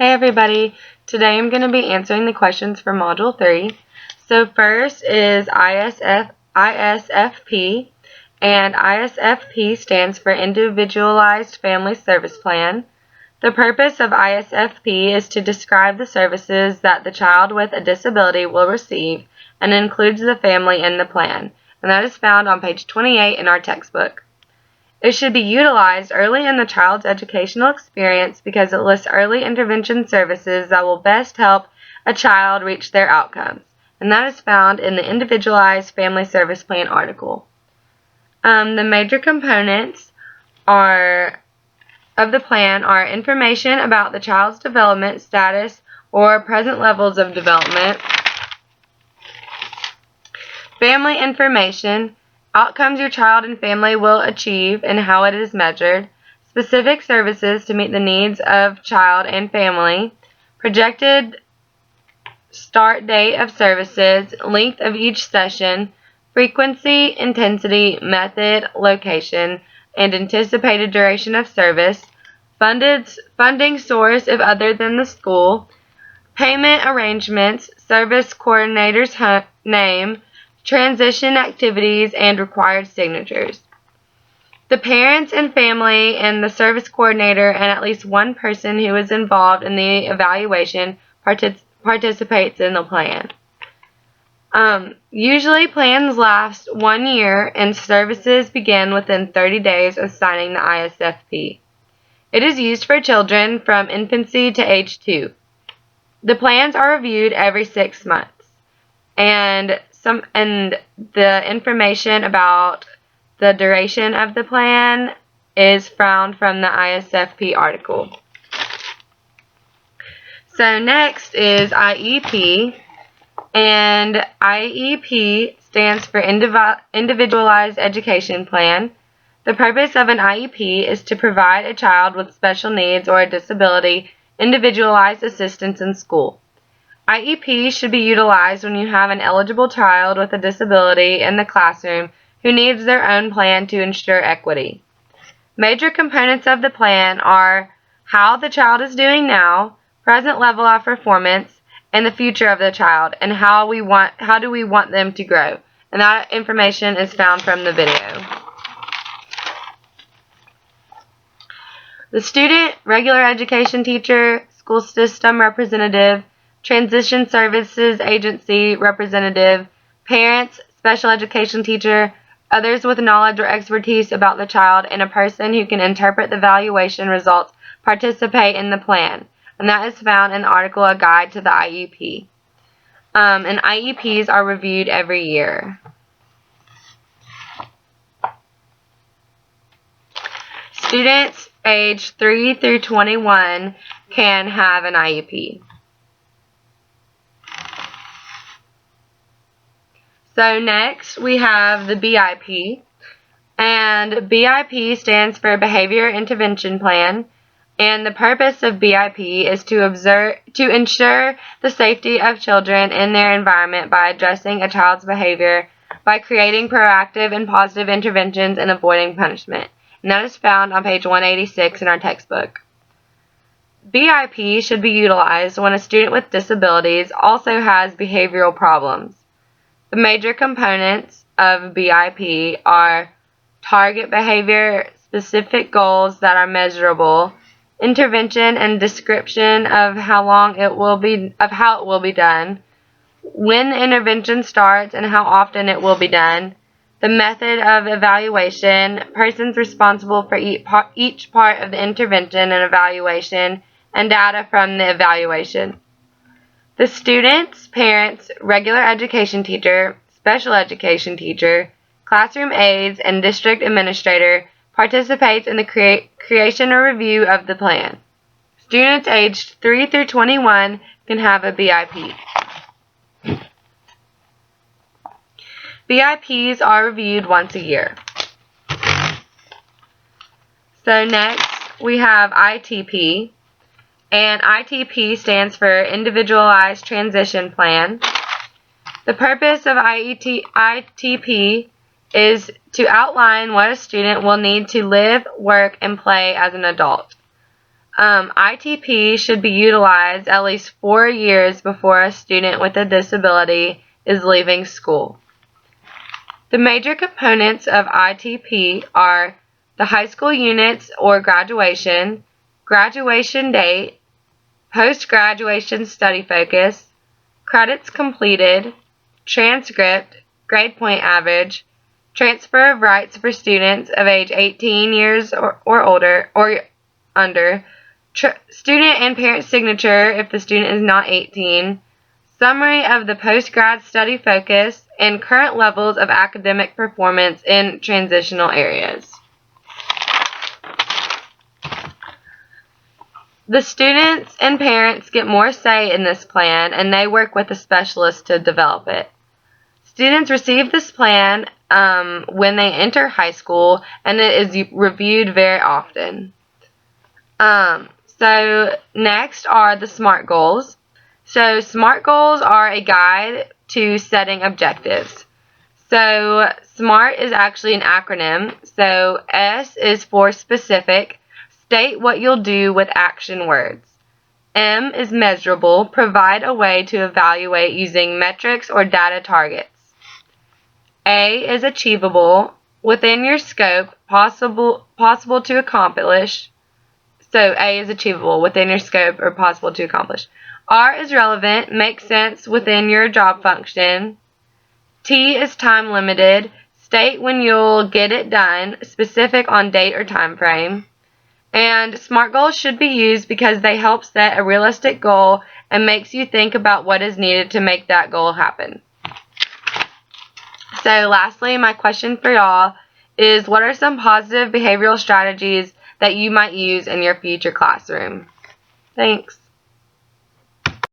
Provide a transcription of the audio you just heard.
Hey everybody, today I'm going to be answering the questions for Module 3. So first is ISFP, and ISFP stands for Individualized Family Service Plan. The purpose of ISFP is to describe the services that the child with a disability will receive and includes the family in the plan, and that is found on page 28 in our textbook. It should be utilized early in the child's educational experience because it lists early intervention services that will best help a child reach their outcomes, and that is found in the Individualized Family Service Plan article. The major components of the plan are information about the child's development status or present levels of development, family information, outcomes your child and family will achieve and how it is measured, specific services to meet the needs of child and family, projected start date of services, length of each session, frequency, intensity, method, location, and anticipated duration of service, funding source if other than the school, payment arrangements, service coordinator's name, transition activities, and required signatures. The parents and family and the service coordinator and at least one person who is involved in the evaluation participates in the plan. Usually plans last 1 year and services begin within 30 days of signing the ISFP. It is used for children from infancy to age 2. The plans are reviewed every 6 months, and the information about the duration of the plan is found from the ISFP article. So next is IEP, and IEP stands for Individualized Education Plan. The purpose of an IEP is to provide a child with special needs or a disability individualized assistance in school. IEP should be utilized when you have an eligible child with a disability in the classroom who needs their own plan to ensure equity. Major components of the plan are how the child is doing now, present level of performance, and the future of the child, and how do we want them to grow. And that information is found from the video. The student, regular education teacher, school system representative, transition services agency representative, parents, special education teacher, others with knowledge or expertise about the child, and a person who can interpret the evaluation results participate in the plan. And that is found in the article A Guide to the IEP. And IEPs are reviewed every year. Students age 3 through 21 can have an IEP. So next we have the BIP, and BIP stands for Behavior Intervention Plan, and the purpose of BIP is to ensure the safety of children in their environment by addressing a child's behavior by creating proactive and positive interventions and avoiding punishment, and that is found on page 186 in our textbook. BIP should be utilized when a student with disabilities also has behavioral problems. The major components of BIP are target behavior, specific goals that are measurable, intervention and description of how it will be done, when the intervention starts and how often it will be done, the method of evaluation, persons responsible for each part of the intervention and evaluation, and data from the evaluation. The students, parents, regular education teacher, special education teacher, classroom aides, and district administrator participates in the creation or review of the plan. Students aged 3 through 21 can have a BIP. BIPs are reviewed once a year. So next we have ITP. And ITP stands for Individualized Transition Plan. The purpose of ITP is to outline what a student will need to live, work, and play as an adult. ITP should be utilized at least 4 years before a student with a disability is leaving school. The major components of ITP are the high school units or graduation, graduation date, post-graduation study focus, credits completed, transcript, grade point average, transfer of rights for students of age 18 years or older or under, student and parent signature if the student is not 18, summary of the post-grad study focus, and current levels of academic performance in transitional areas. The students and parents get more say in this plan, and they work with a specialist to develop it. Students receive this plan when they enter high school, and it is reviewed very often. So next are the SMART goals. So SMART goals are a guide to setting objectives. So SMART is actually an acronym. So S is for specific. State what you'll do with action words. M is measurable. Provide a way to evaluate using metrics or data targets. A is achievable. Within your scope, possible to accomplish. So A is achievable, within your scope, or possible to accomplish. R is relevant, makes sense within your job function. T is time limited, state when you'll get it done, specific on date or time frame. And SMART goals should be used because they help set a realistic goal and makes you think about what is needed to make that goal happen. So lastly, my question for y'all is, what are some positive behavioral strategies that you might use in your future classroom? Thanks.